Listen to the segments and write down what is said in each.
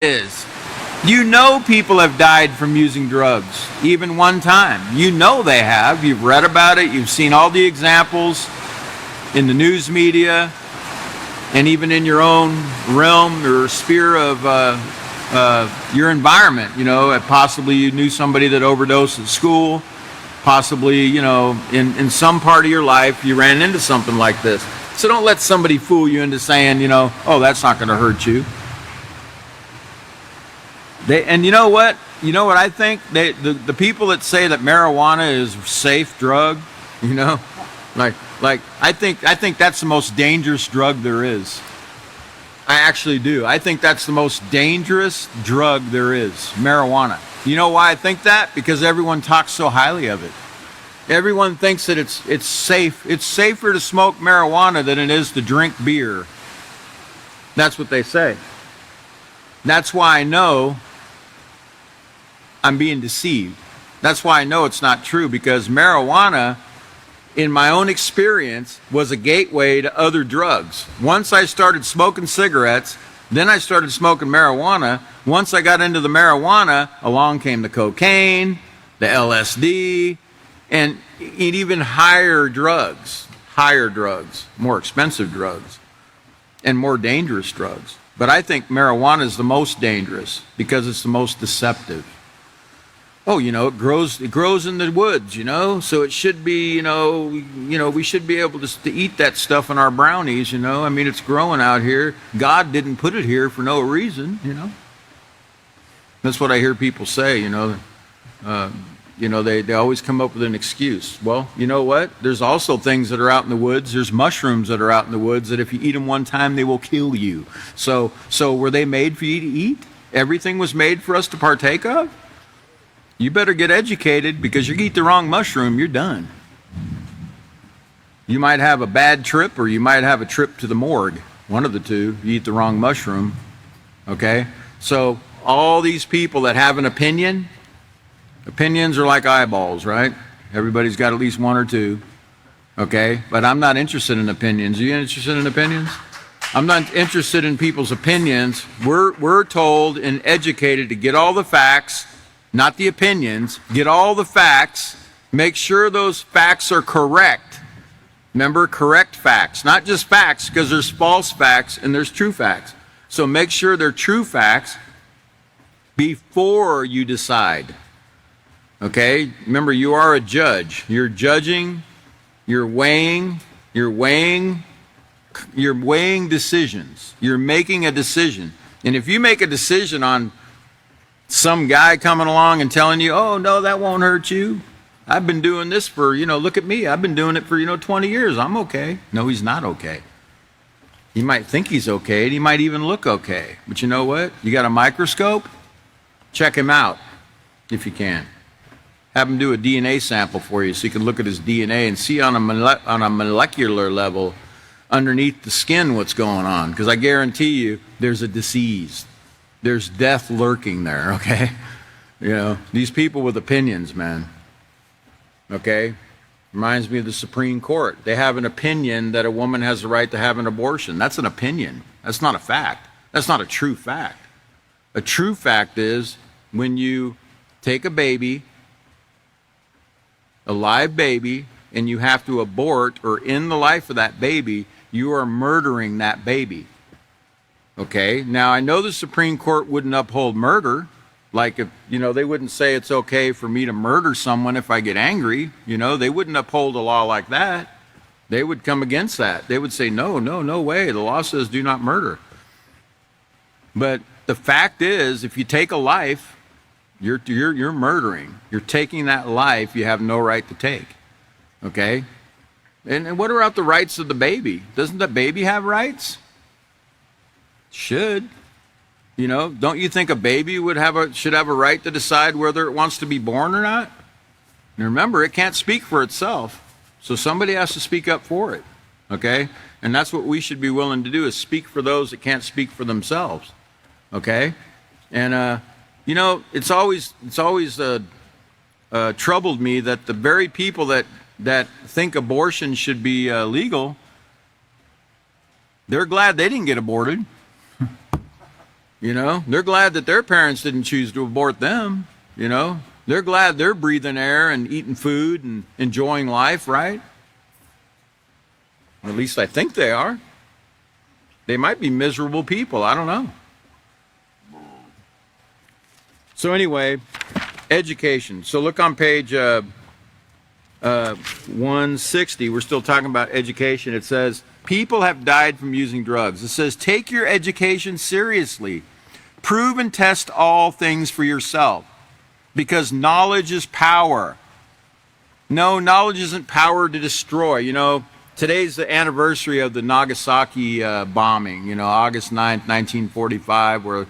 is. You know people have died from using drugs, even one time. You know they have. You've read about it. You've seen all the examples in the news media and even in your own realm or sphere of your environment. You know, possibly you knew somebody that overdosed at school. Possibly, you know, in some part of your life, you ran into something like this. So don't let somebody fool you into saying, you know, oh, that's not going to hurt you. And you know what? You know what I think? The people that say that marijuana is a safe drug, you know, like I think that's the most dangerous drug there is. I actually do. I think that's the most dangerous drug there is, marijuana. You know why I think that? Because everyone talks so highly of it. Everyone thinks that it's safe. It's safer to smoke marijuana than it is to drink beer. That's what they say. That's why I know I'm being deceived. That's why I know it's not true, because marijuana, in my own experience, was a gateway to other drugs. Once I started smoking cigarettes, then I started smoking marijuana. Once I got into the marijuana, along came the cocaine, the LSD, and even higher drugs, more expensive drugs, and more dangerous drugs. But I think marijuana is the most dangerous because it's the most deceptive. Oh, you know, it grows in the woods, you know, so it should be, you know, we should be able to eat that stuff in our brownies, you know. I mean, it's growing out here. God didn't put it here for no reason, you know. That's what I hear people say, you know. They always come up with an excuse. Well, you know what? There's also things that are out in the woods. There's mushrooms that are out in the woods that if you eat them one time, they will kill you. So were they made for you to eat? Everything was made for us to partake of? You better get educated, because you eat the wrong mushroom, you're done. You might have a bad trip, or you might have a trip to the morgue. One of the two. You eat the wrong mushroom. Okay? So all these people that have an opinion, opinions are like eyeballs, right? Everybody's got at least one or two. Okay? But I'm not interested in opinions. Are you interested in opinions? I'm not interested in people's opinions. We're told and educated to get all the facts, not the opinions. Get all the facts. Make sure those facts are correct. Remember, correct facts. Not just facts, because there's false facts and there's true facts. So make sure they're true facts before you decide. Okay? Remember, you are a judge. You're judging, you're weighing decisions. You're making a decision. And if you make a decision on some guy coming along and telling you, oh, no, that won't hurt you. I've been doing this for, look at me. I've been doing it for, 20 years. I'm okay. No, he's not okay. He might think he's okay, and he might even look okay. But you know what? You got a microscope? Check him out if you can. Have him do a DNA sample for you so you can look at his DNA and see on a molecular level underneath the skin what's going on. Because I guarantee you there's a disease. There's death lurking there, okay? These people with opinions, man. Okay? Reminds me of the Supreme Court. They have an opinion that a woman has the right to have an abortion. That's an opinion. That's not a fact. That's not a true fact. A true fact is when you take a baby, a live baby, and you have to abort or end the life of that baby, you are murdering that baby. Okay, now I know the Supreme Court wouldn't uphold murder. Like if, they wouldn't say it's okay for me to murder someone if I get angry. They wouldn't uphold a law like that. They would come against that. They would say, no way. The law says do not murder. But the fact is, if you take a life, you're murdering. You're taking that life you have no right to take. Okay? And what about the rights of the baby? Doesn't the baby have rights? Should. Don't you think a baby should have a right to decide whether it wants to be born or not? And remember, it can't speak for itself. So somebody has to speak up for it. Okay? And that's what we should be willing to do, is speak for those that can't speak for themselves. Okay? And it's always troubled me that the very people that think abortion should be legal, they're glad they didn't get aborted. You know, they're glad that their parents didn't choose to abort them. You know, they're glad they're breathing air and eating food and enjoying life, right? At least I think they are. They might be miserable people. I don't know. So anyway, education. So look on page 160. We're still talking about education. It says, people have died from using drugs. It says, take your education seriously. Prove and test all things for yourself, because knowledge is power. No, knowledge isn't power to destroy. You know, today's the anniversary of the Nagasaki bombing, you know, August 9th, 1945, where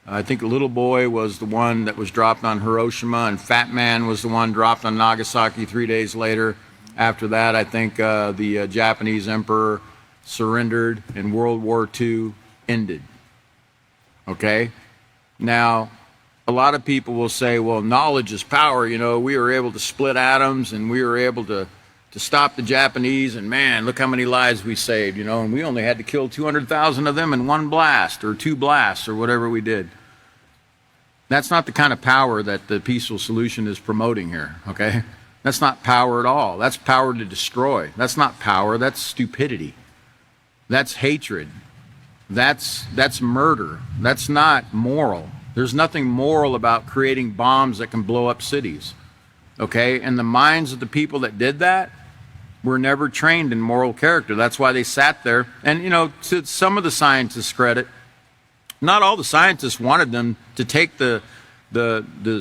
I think a little boy was the one that was dropped on Hiroshima, and Fat Man was the one dropped on Nagasaki 3 days later. After that, I think the Japanese emperor surrendered and World War II ended. Okay? Now, a lot of people will say, well, knowledge is power. You know, we were able to split atoms and we were able to stop the Japanese, and man, look how many lives we saved, you know, and we only had to kill 200,000 of them in one blast or two blasts or whatever we did. That's not the kind of power that the peaceful solution is promoting here, okay? That's not power at all. That's power to destroy. That's not power, that's stupidity. That's hatred. That's murder. That's not moral. There's nothing moral about creating bombs that can blow up cities. Okay? And the minds of the people that did that were never trained in moral character. That's why they sat there. And, you know, to some of the scientists' credit, not all the scientists wanted them to take the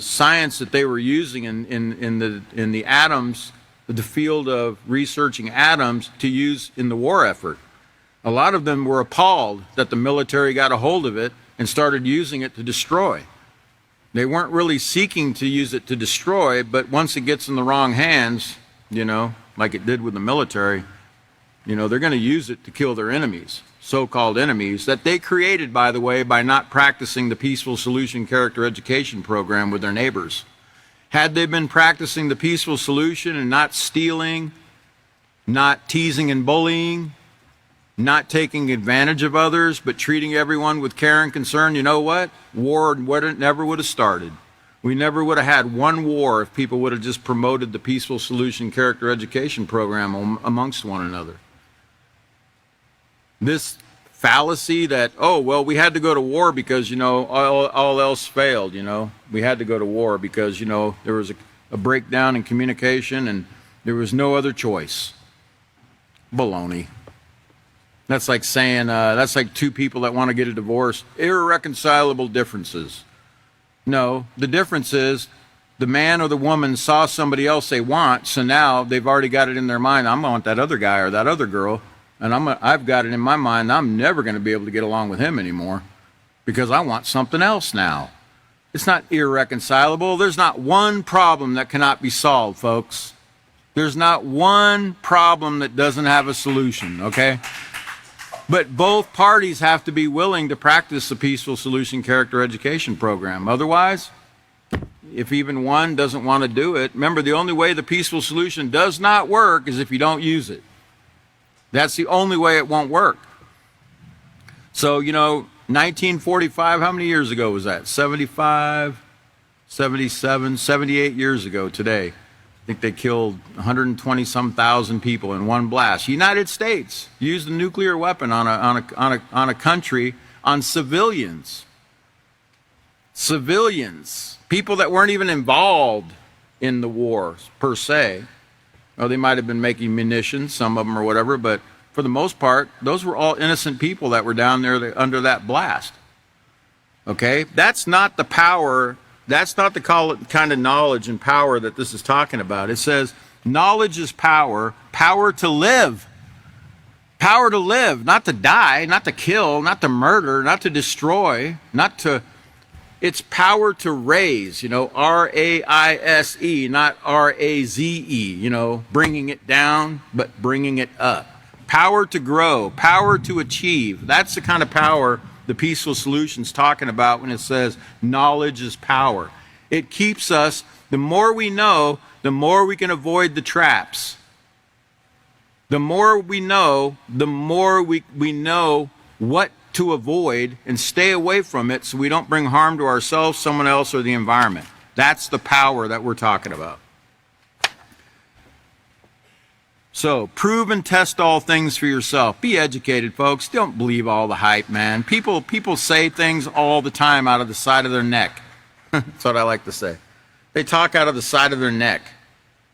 science that they were using in the atoms, the field of researching atoms, to use in the war effort. A lot of them were appalled that the military got a hold of it and started using it to destroy. They weren't really seeking to use it to destroy, but once it gets in the wrong hands, you know, like it did with the military, you know, they're going to use it to kill their enemies, so-called enemies, that they created, by the way, by not practicing the Peaceful Solution Character Education program with their neighbors. Had they been practicing the peaceful solution and not stealing, not teasing and bullying, not taking advantage of others, but treating everyone with care and concern, you know what? War never would have started. We never would have had one war if people would have just promoted the Peaceful Solution Character Education program amongst one another. This fallacy that, oh, well, we had to go to war because, you know, all else failed, you know. We had to go to war because, you know, there was a breakdown in communication and there was no other choice. Baloney. That's like saying, that's like two people that want to get a divorce. Irreconcilable differences. No, the difference is the man or the woman saw somebody else they want, so now they've already got it in their mind, I'm going to want that other guy or that other girl, and I've got it in my mind, I'm never going to be able to get along with him anymore because I want something else now. It's not irreconcilable. There's not one problem that cannot be solved, folks. There's not one problem that doesn't have a solution, okay? But both parties have to be willing to practice the Peaceful Solution Character Education program. Otherwise, if even one doesn't want to do it, remember, the only way the peaceful solution does not work is if you don't use it. That's the only way it won't work. So, you know, 1945, how many years ago was that? 75, 77, 78 years ago today. I think they killed 120-some thousand people in one blast. United States used a nuclear weapon on a country, on civilians. Civilians. People that weren't even involved in the war, per se. Or they might have been making munitions, some of them or whatever, but for the most part, those were all innocent people that were down there under that blast. Okay? That's not the power. That's not the kind of knowledge and power that this is talking about. It says knowledge is power, power to live. Power to live, not to die, not to kill, not to murder, not to destroy, it's power to raise, you know, R-A-I-S-E, not R-A-Z-E, you know, bringing it down, but bringing it up. Power to grow, power to achieve. That's the kind of power the Peaceful Solution's talking about when it says knowledge is power. It keeps us, the more we know, the more we can avoid the traps. The more we know, the more we know what to avoid and stay away from it so we don't bring harm to ourselves, someone else, or the environment. That's the power that we're talking about. So, prove and test all things for yourself. Be educated, folks. Don't believe all the hype, man. People say things all the time out of the side of their neck. That's what I like to say. They talk out of the side of their neck.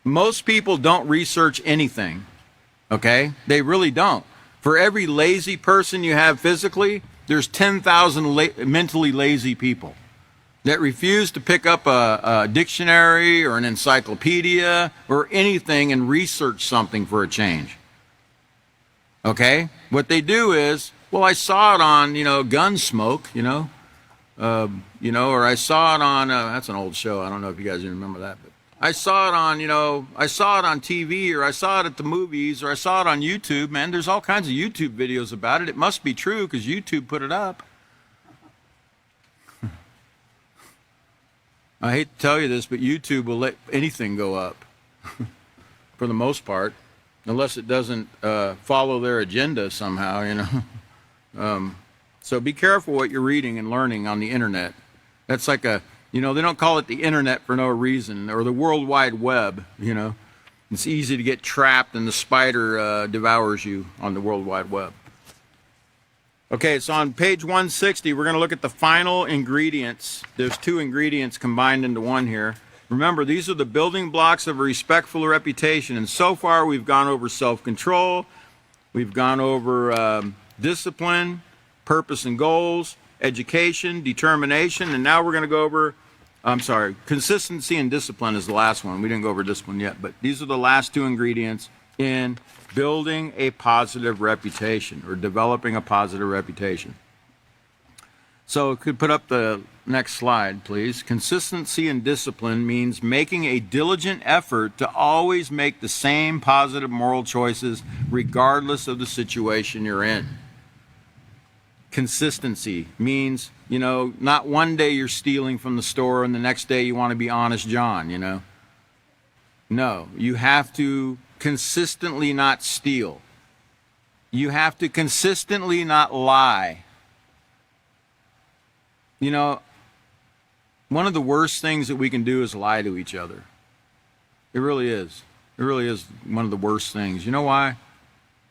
Most people don't research anything, okay? They really don't. For every lazy person you have physically, there's 10,000 mentally lazy people that refuse to pick up a dictionary or an encyclopedia or anything and research something for a change. Okay? What they do is, well, I saw it on, Gunsmoke, or I saw it on, that's an old show. I don't know if you guys even remember that, but I saw it on, I saw it on TV, or I saw it at the movies, or I saw it on YouTube. Man, there's all kinds of YouTube videos about it. It must be true because YouTube put it up. I hate to tell you this, but YouTube will let anything go up for the most part, unless it doesn't follow their agenda somehow, So be careful what you're reading and learning on the internet. That's like they don't call it the internet for no reason, or the World Wide Web, It's easy to get trapped and the spider devours you on the World Wide Web. Okay, so on page 160, we're going to look at the final ingredients. There's 2 ingredients combined into one here. Remember, these are the building blocks of a respectful reputation. And so far, we've gone over self-control. We've gone over discipline, purpose and goals, education, determination. And now we're going to go over, consistency and discipline is the last one. We didn't go over discipline yet, but these are the last 2 ingredients in building a positive reputation or developing a positive reputation. So could put up the next slide, please. Consistency and discipline means making a diligent effort to always make the same positive moral choices regardless of the situation you're in. Consistency means, not one day you're stealing from the store and the next day you want to be honest John, No, you have to consistently not steal. You have to consistently not lie. One of the worst things that we can do is lie to each other. It really is. It really is one of the worst things. You know why?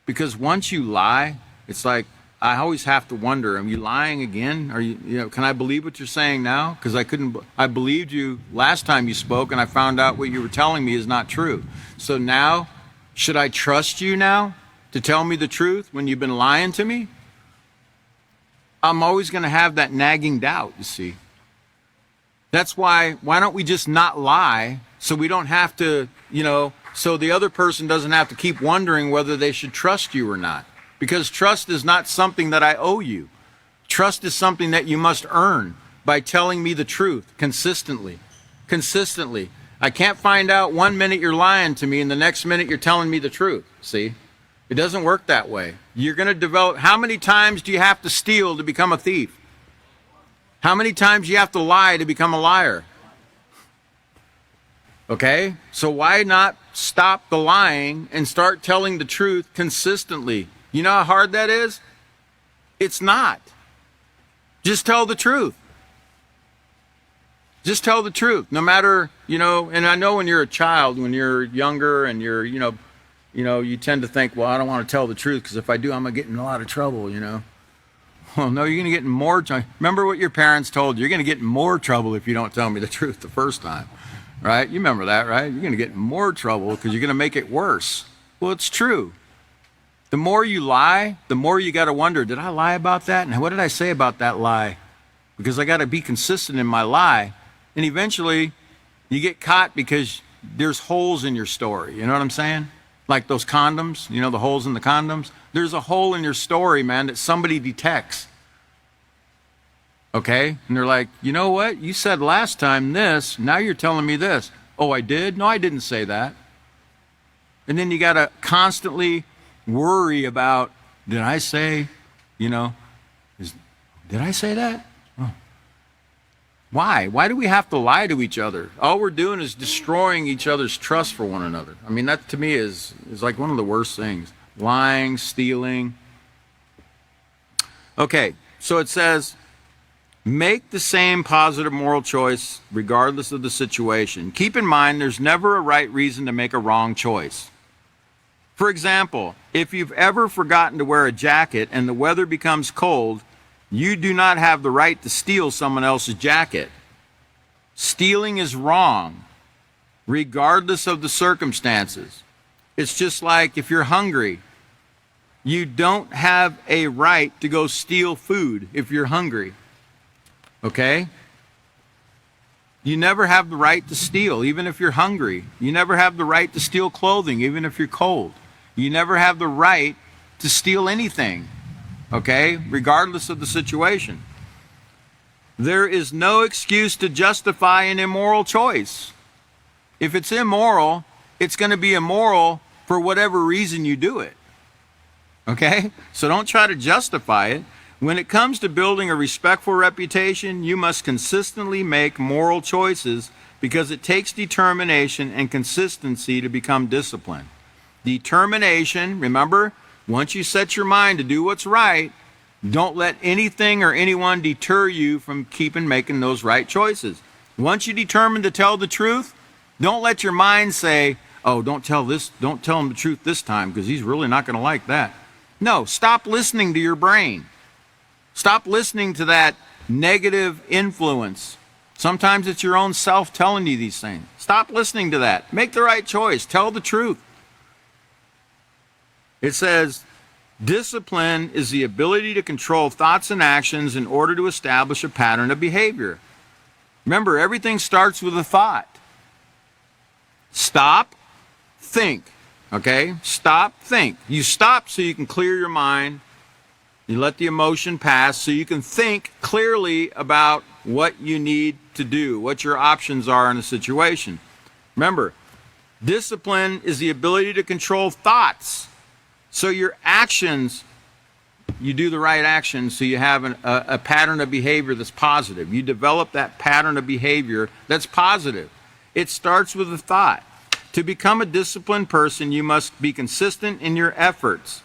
Because once you lie, it's like, I always have to wonder, am you lying again? Are you, can I believe what you're saying now? Because I believed you last time you spoke and I found out what you were telling me is not true. So now, should I trust you now to tell me the truth when you've been lying to me? I'm always going to have that nagging doubt, you see. That's why don't we just not lie so we don't have to, so the other person doesn't have to keep wondering whether they should trust you or not. Because trust is not something that I owe you. Trust is something that you must earn by telling me the truth consistently. Consistently. I can't find out one minute you're lying to me and the next minute you're telling me the truth. See? It doesn't work that way. You're going to develop. How many times do you have to steal to become a thief? How many times do you have to lie to become a liar? Okay? So why not stop the lying and start telling the truth consistently? You know how hard that is? It's not. Just tell the truth. Just tell the truth. No matter, and I know when you're a child, when you're younger and you're, you tend to think, well, I don't want to tell the truth because if I do, I'm going to get in a lot of trouble, Well, no, you're going to get in more trouble. Remember what your parents told you. You're going to get in more trouble if you don't tell me the truth the first time, right? You remember that, right? You're going to get in more trouble because you're going to make it worse. Well, it's true. The more you lie, the more you got to wonder, did I lie about that? And what did I say about that lie? Because I got to be consistent in my lie. And eventually, you get caught because there's holes in your story. You know what I'm saying? Like those condoms, the holes in the condoms. There's a hole in your story, man, that somebody detects. Okay? And they're like, you know what? You said last time this. Now you're telling me this. Oh, I did? No, I didn't say that. And then you got to constantly worry about, did I say, did I say that? Oh. Why? Why do we have to lie to each other? All we're doing is destroying each other's trust for one another. I mean, that to me is like one of the worst things. Lying, stealing. Okay, So it says, make the same positive moral choice regardless of the situation. Keep in mind there's never a right reason to make a wrong choice. For example, if you've ever forgotten to wear a jacket and the weather becomes cold, you do not have the right to steal someone else's jacket. Stealing is wrong, regardless of the circumstances. It's just like if you're hungry, you don't have a right to go steal food if you're hungry. Okay? You never have the right to steal, even if you're hungry. You never have the right to steal clothing, even if you're cold. You never have the right to steal anything, okay? Regardless of the situation. There is no excuse to justify an immoral choice. If it's immoral, it's going to be immoral for whatever reason you do it. Okay? So don't try to justify it. When it comes to building a respectful reputation, you must consistently make moral choices because it takes determination and consistency to become disciplined. Determination, remember, once you set your mind to do what's right, don't let anything or anyone deter you from making those right choices. Once you determine to tell the truth, don't let your mind say, oh, don't tell him the truth this time because he's really not going to like that. No, stop listening to your brain. Stop listening to that negative influence. Sometimes it's your own self telling you these things. Stop listening to that. Make the right choice. Tell the truth. It says, discipline is the ability to control thoughts and actions in order to establish a pattern of behavior. Remember, everything starts with a thought. Stop, think. Okay? Stop, think. You stop so you can clear your mind. You let the emotion pass so you can think clearly about what you need to do, what your options are in a situation. Remember, discipline is the ability to control thoughts. So your actions, you do the right actions so you have a pattern of behavior that's positive. You develop that pattern of behavior that's positive. It starts with a thought. To become a disciplined person, you must be consistent in your efforts.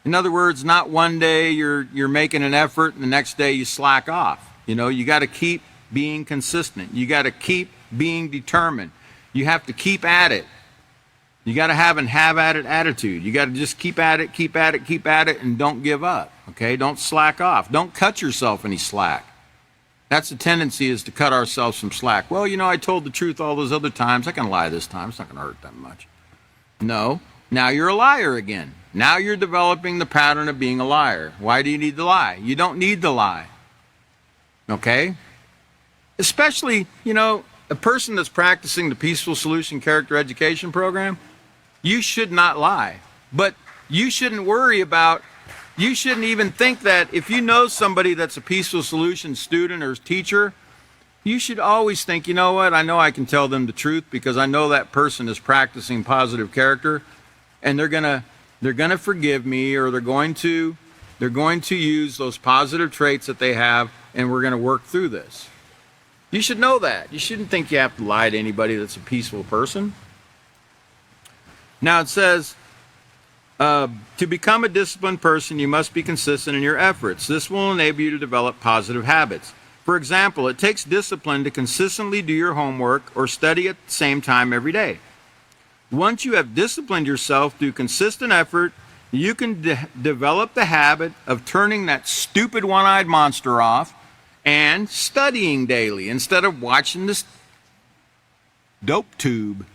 In other words, not one day you're making an effort and the next day you slack off. You know, you got to keep being consistent. You got to keep being determined. You have to keep at it. You got to have an have-at-it attitude. You got to just keep at it, keep at it, keep at it, and don't give up. Okay? Don't slack off. Don't cut yourself any slack. That's the tendency, is to cut ourselves some slack. Well, you know, I told the truth all those other times. I can lie this time. It's not going to hurt that much. No. Now you're a liar again. Now you're developing the pattern of being a liar. Why do you need to lie? You don't need to lie. Okay? Especially, you know, a person that's practicing the Peaceful Solution Character Education Program, you should not lie. But you shouldn't worry about, you shouldn't even think that if you know somebody that's a Peaceful Solution student or teacher, you should always think, you know what, I know I can tell them the truth because I know that person is practicing positive character and they're gonna forgive me, or they're going to use those positive traits that they have, and we're going to work through this. You should know that. You shouldn't think you have to lie to anybody that's a peaceful person. Now it says, to become a disciplined person, you must be consistent in your efforts. This will enable you to develop positive habits. For example, it takes discipline to consistently do your homework or study at the same time every day. Once you have disciplined yourself through consistent effort, you can develop the habit of turning that stupid one-eyed monster off and studying daily instead of watching this dope tube.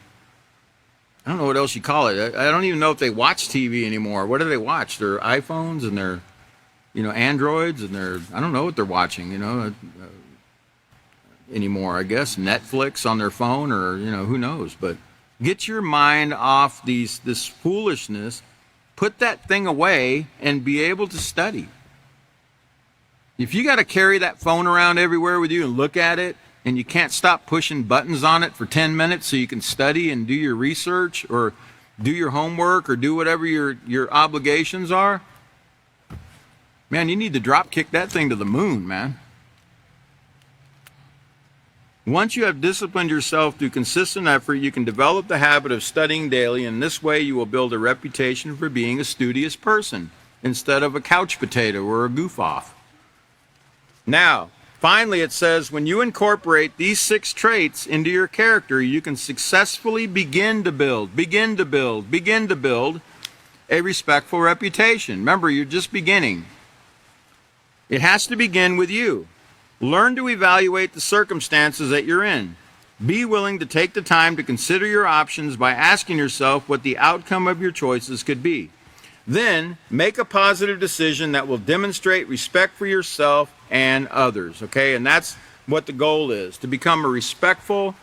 I don't know what else you call it. I don't even know if they watch TV anymore. What do they watch? Their iPhones and their, Androids and their, I don't know what they're watching, anymore, I guess. Netflix on their phone, or, who knows. But get your mind off this foolishness. Put that thing away and be able to study. If you got to carry that phone around everywhere with you and look at it, and you can't stop pushing buttons on it for 10 minutes so you can study and do your research or do your homework or do whatever your obligations are, man, you need to drop kick that thing to the moon, man. Once you have disciplined yourself through consistent effort, you can develop the habit of studying daily, and this way you will build a reputation for being a studious person instead of a couch potato or a goof-off. Now, finally, it says when you incorporate these 6 traits into your character, you can successfully begin to build a respectful reputation. Remember, you're just beginning. It has to begin with you. Learn to evaluate the circumstances that you're in. Be willing to take the time to consider your options by asking yourself what the outcome of your choices could be. Then, make a positive decision that will demonstrate respect for yourself and others, okay? And that's what the goal is, to become a respectful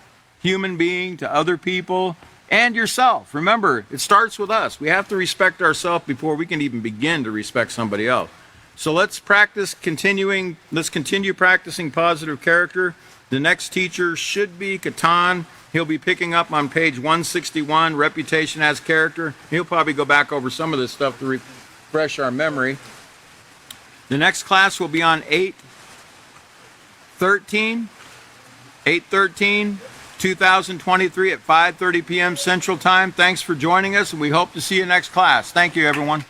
human being to other people and yourself. Remember, it starts with us. We have to respect ourselves before we can even begin to respect somebody else. So let's continue practicing positive character. The next teacher should be Catan. He'll be picking up on page 161, Reputation as Character. He'll probably go back over some of this stuff to refresh our memory. The next class will be on 8/13/2023 at 5:30 p.m. Central Time. Thanks for joining us, and we hope to see you next class. Thank you, everyone.